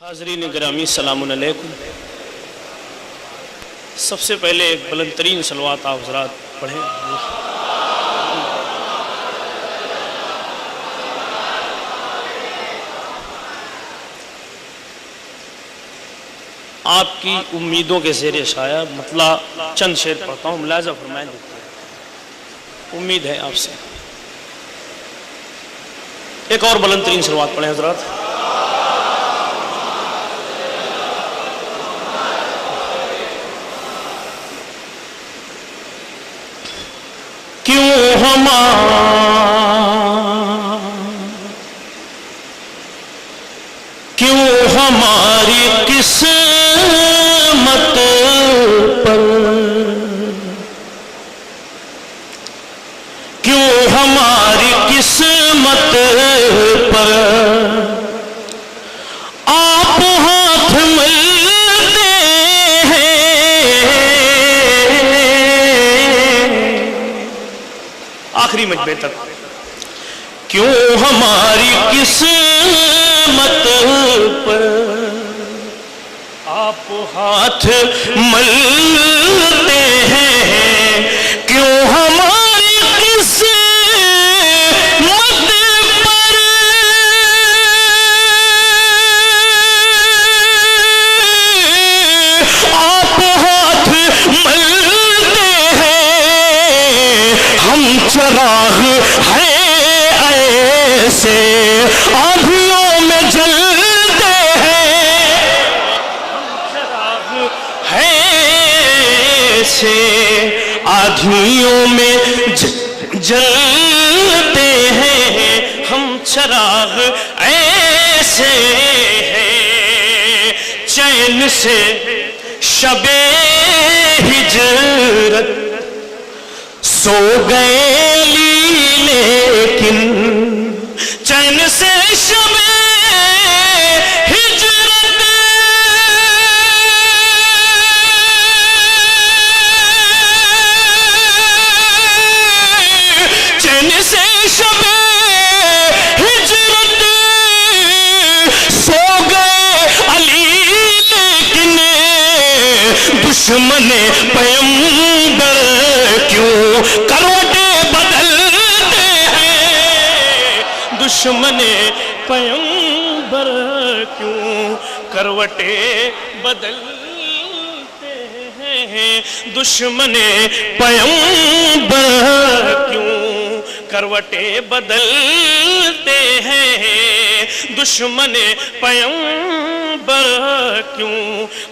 حاضرین گرامی السلام علیکم۔ سب سے پہلے ایک بلند ترین صلوات آپ حضرات پڑھیں۔ آپ کی امیدوں کے زیر سایہ مطلع چند شعر پڑھتا ہوں، ملاحظہ فرمائیں، امید ہے آپ سے۔ ایک اور بلند ترین صلوات پڑھیں حضرات۔ کیوں ہماری قسمت پر، کیوں ہماری قسمت پر آپ ہاتھ ملتے ہیں۔ آخری مجمع تک کیوں ہماری قسمت پر آپ ہاتھ ملتے ہیں، کیوں ہماری قسمت پر آپ ہاتھ ملتے ہیں۔ ہم چراغ ہیں ایسے آندھیوں میں جلتے ہیں، ہم چراغ ہیں ایسے آندھیوں میں جلتے ہیں، ہم چراغ ایسے ہیں۔ چین سے شب ہجرت سو گئے لیکن، چین سے شب ہجرت چین سے شب ہجرت سو گئے علی لیکن، دشمن پیغمبر کیوں کروٹیں بدلتے ہیں، دشمن پیغمبر کیوں کروٹیں بدلتے ہیں، دشمن پیغمبر کیوں کروٹیں بدلتے ہیں، دشمن پیغمبر کیوں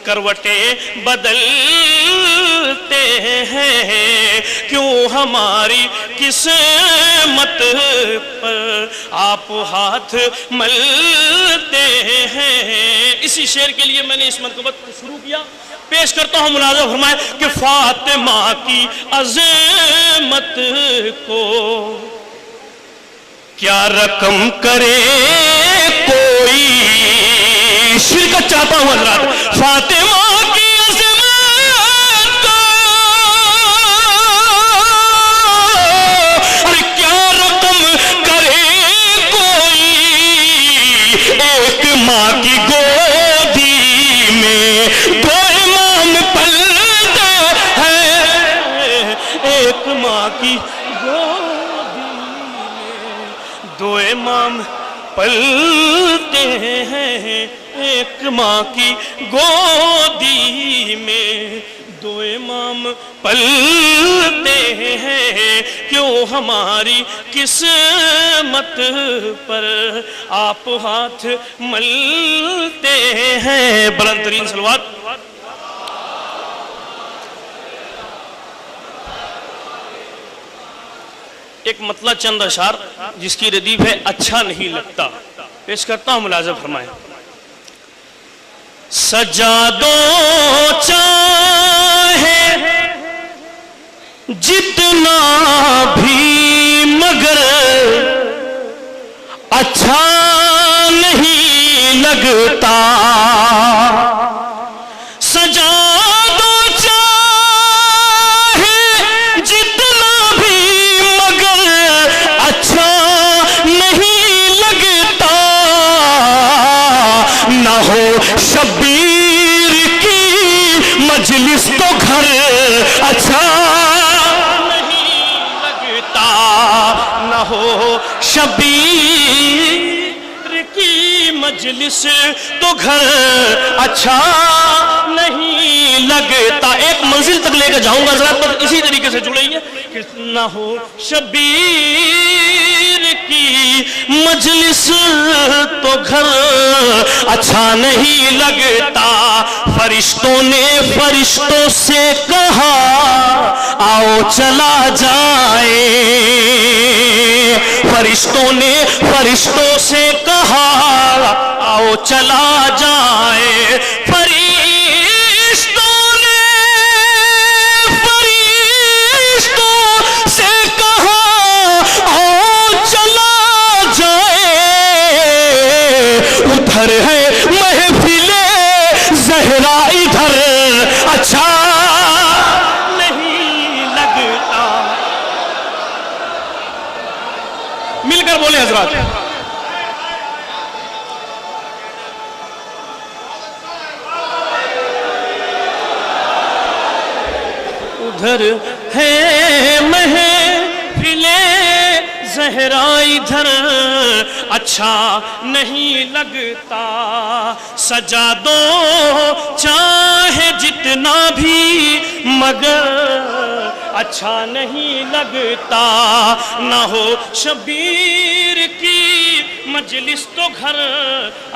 کروٹیں بدلتے ہیں، کیوں ہماری قسمت پر آپ ہاتھ ملتے ہیں۔ اسی شعر کے لیے میں نے اس منقبت کو شروع کیا، پیش کرتا ہوں، ملاحظہ فرمائیں کہ فاطمہ کی عظمت کو کیا رقم کرے کوئی۔ شرکت چاہتا ہوں حضرات، فاطمہ کی عظمت کو کیا رقم کرے کوئی۔ ایک ماں کی گودی میں دو امام پلتے ہیں، ایک ماں کی گودی میں دو امام پلتے ہیں، ایک ماں کی گودی میں دو امام پلتے ہیں، کیوں ہماری قسمت پر آپ ہاتھ ملتے ہیں۔ بلند ترین صلوات۔ ایک مطلع چند اشعار جس کی ردیف ہے اچھا نہیں لگتا، پیش کرتا ہوں، ملاحظہ فرمائیں۔ سجادوں چاہے جتنا بھی مگر اچھا نہیں لگتا، سجادوں چاہے جتنا بھی مگر اچھا نہیں لگتا، نہ ہو شبیر کی مجلس تو گھر اچھا نہیں لگتا، نہ ہو شبیر کی مجلس تو گھر اچھا نہیں لگتا. ایک منزل تک لے کے جاؤں گا ذرا، بس اسی طریقے سے جڑیں کہ نہ ہو شبیر کی مجلس تو گھر اچھا نہیں لگتا. فرشتوں نے فرشتوں سے کہا آؤ چلا جائے، فرشتوں نے فرشتوں سے کہا آؤ چلا جائے. فرشتوں نے فرشتوں سے کہا آؤ چلا جائے. ادھر ہے محفل زہرا، ادھر اچھا نہیں لگتا. مل کر بولے حضرات. ادھر ہے محفل زہرا، ادھر اچھا نہیں لگتا. سجا دو چاہے جتنا بھی مگر اچھا نہیں لگتا. نہ ہو شبیر کی مجلس تو گھر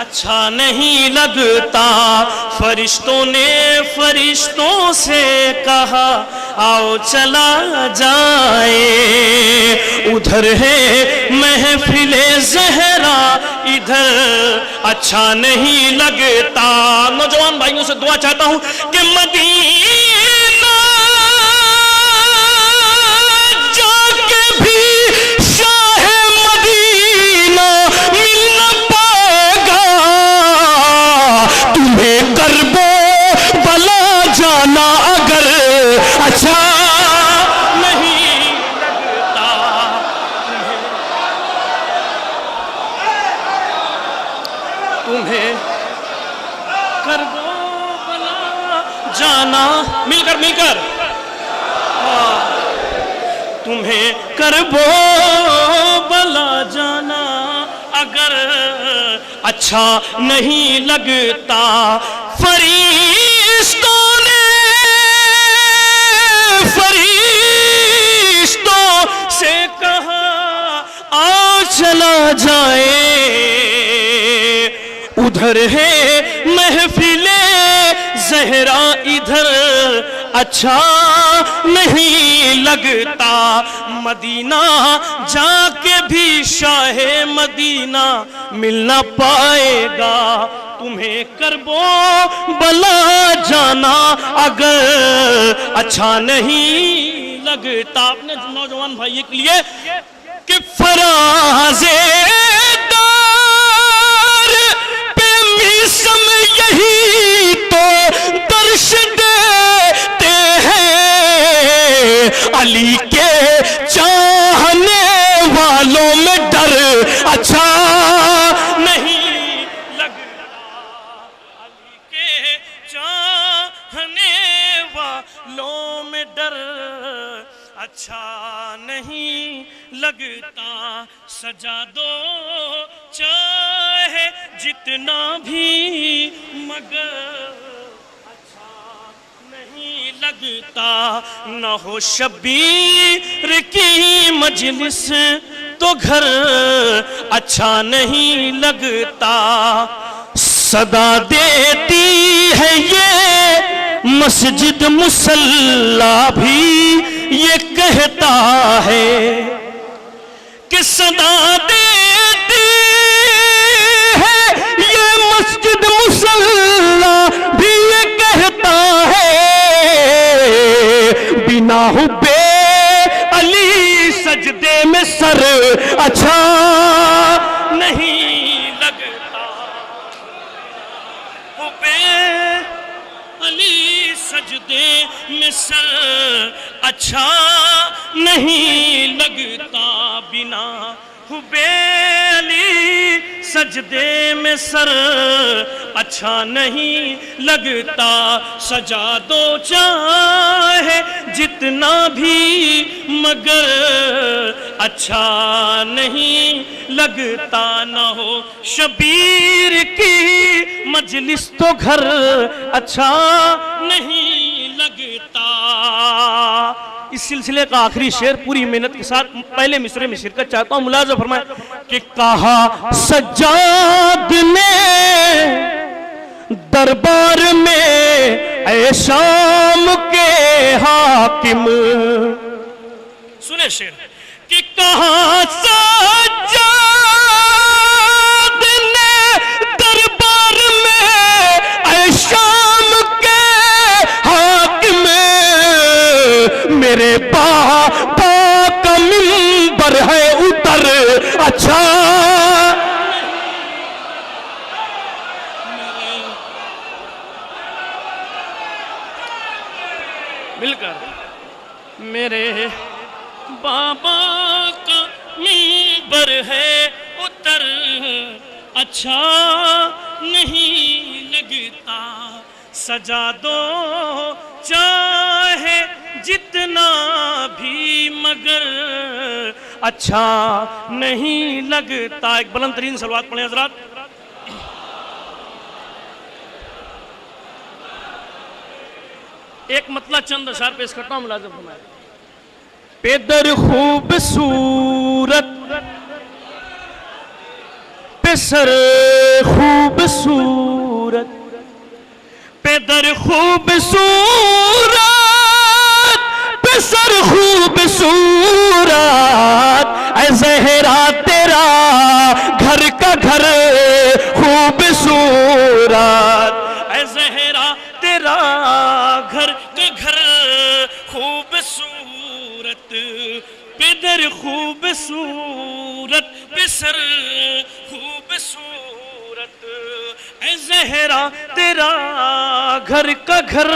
اچھا نہیں لگتا. فرشتوں نے فرشتوں سے کہا آؤ چلا جائے. ادھر ہے محفل زہرا، ادھر اچھا نہیں لگتا. نوجوان بھائیوں سے دعا چاہتا ہوں کہ مدینہ جا کے بھی شاہ مدینہ مل نہ پائے گا. تمہیں کرب و بلا جانا اگر اچھا نہیں لگتا. تمہیں کرب و بلا جانا، مل کر تمہیں کرب و بلا جانا اگر اچھا نہیں لگتا. فرشتوں نے فرشتوں سے کہا آ چلا جائے. ادھر ہے محفل زہرا، ادھر اچھا نہیں لگتا. مدینہ جا کے بھی شاہ مدینہ مل نہ پائے گا. تمہیں کرب و بلا جانا اگر اچھا نہیں لگتا. اپنے نوجوان بھائی کے لیے کہ فراز دار پہ میسم یہی تو درش دیتے ہیں. علی کے چاہنے والوں میں ڈر اچھا نہیں لگتا. علی کے چاہنے والوں میں ڈر اچھا نہیں لگتا. سجا دو چاہے جتنا بھی مگر اچھا نہیں لگتا. نہ ہو شبیر کی مجلس تو گھر اچھا نہیں لگتا. صدا دیتی ہے یہ مسجد مصلی بھی یہ کہتا ہے کہ صدا دیتی ہے یہ مسجد مصلی بھی یہ کہتا ہے. بنا حب علی سجدے میں سر اچھا نہیں لگتا. حب علی سجدے میں سر اچھا نہیں لگتا. بنا حب علی سجدے میں سر اچھا نہیں لگتا، سجا دو چاہے جتنا بھی مگر اچھا نہیں لگتا، نہ ہو شبیر کی مجلس تو گھر اچھا نہیں لگتا۔ اس سلسلے کا آخری شعر پوری محنت کے ساتھ پہلے مصرعے میں شرکت چاہتا ہوں، ملاحظہ فرمائیں کہ کہا سجاد نے دربار میں اے شام کے حاکم، سنیں شعر کہ کہا سجاد نے دربار میں اے شام کے حاکم، میرے باپا کا منبر ہے اتر اچھا مل کر، میرے بابا کا منبر ہے اتر اچھا نہیں لگتا، سجا دو چاہے جتنا بھی مگر اچھا نہیں لگتا۔ ایک بلند ترین صلوات پڑھیں حضرات۔ ایک مطلع چند اشعار پیش کرتا ہوں، ملاحظہ فرمائیں۔ پیدر خوبصورت پسر خوبصورت، پیدر خوبصورت پسر خوبصورت، اے زہرا تیرا گھر کا گھر خوبصورت، اے زہرا تیرا گھر کا گھر خوبصورت، پیدر خوبصورت پسر خوبصورت، اے زہرا تیرا گھر کا گھر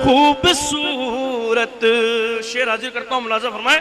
خوبصورت۔ شعر حاضر کرتا ہوں، ملاحظہ فرمائیں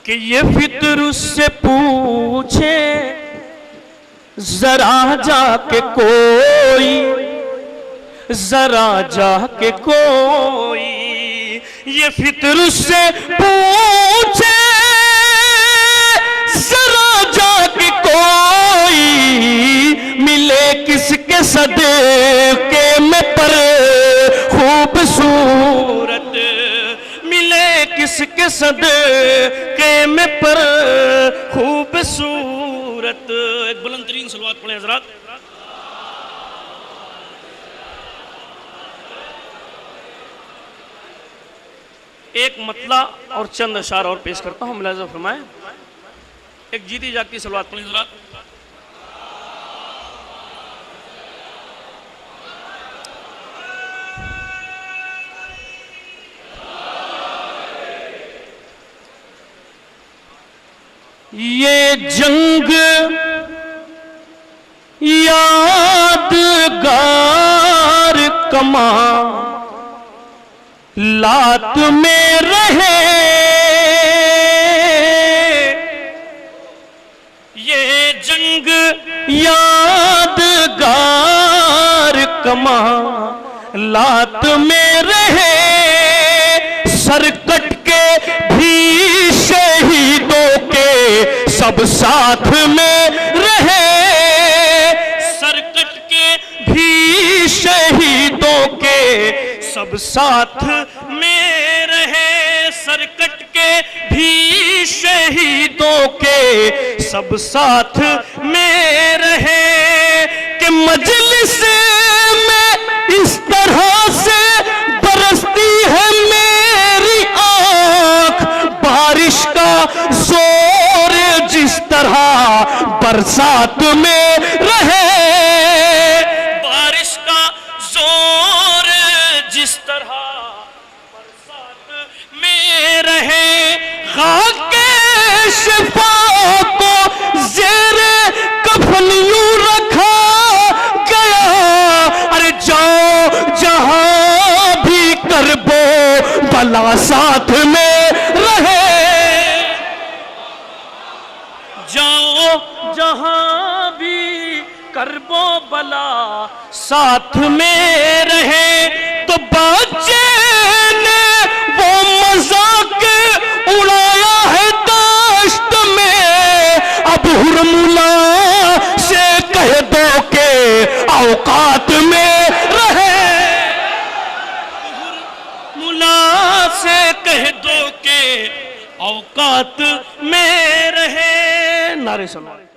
کہ یہ فطر اس سے پوچھے ذرا جا کے کوئی، ذرا جا کے کوئی، یہ فطر اس سے پوچھے ذرا جا کے کوئی، ملے کس کے صدقے میں پر خوبصورت، ملے کس کے صدقے میں پر خوبصورت۔ ایک بلند ترین صلوات پڑھیں حضرات۔ ایک مطلع اور چند اشعار اور پیش کرتا ہوں، ملاحظہ فرمائیں۔ ایک جیتی جاگتی صلوات پڑھیں حضرات۔ یہ جنگ یادگار کماں لات میں رہے، یہ جنگ یادگار کماں لات میں رہے، سر کٹ کے بھی شہیدوں کے سب ساتھ میں رہے، سر کٹ کے بھی شہیدوں کے سب ساتھ میں رہے، سر کٹ کے بھی شہیدوں کے سب ساتھ میں رہے، کہ مجلس میں اس طرح سے برستی ہے میری آنکھ، بارش کا زور جس طرح برسات میں رہے، بارش کا زور جس طرح برسات میں رہے، خاک شفا کو زیر کفن یوں رکھا گیا، ارے جاؤ جہاں بھی کربو بلا ساتھ میں رہے، جاؤ جہاں بھی ساتھ میں رہے تو بچے نے وہ مذاق اڑایا ہے داشت میں، اب حرملا سے کہہ دو کہ اوقات میں رہے، حرملا سے کہہ دو کہ اوقات میں رہے۔ نعرہ سلام۔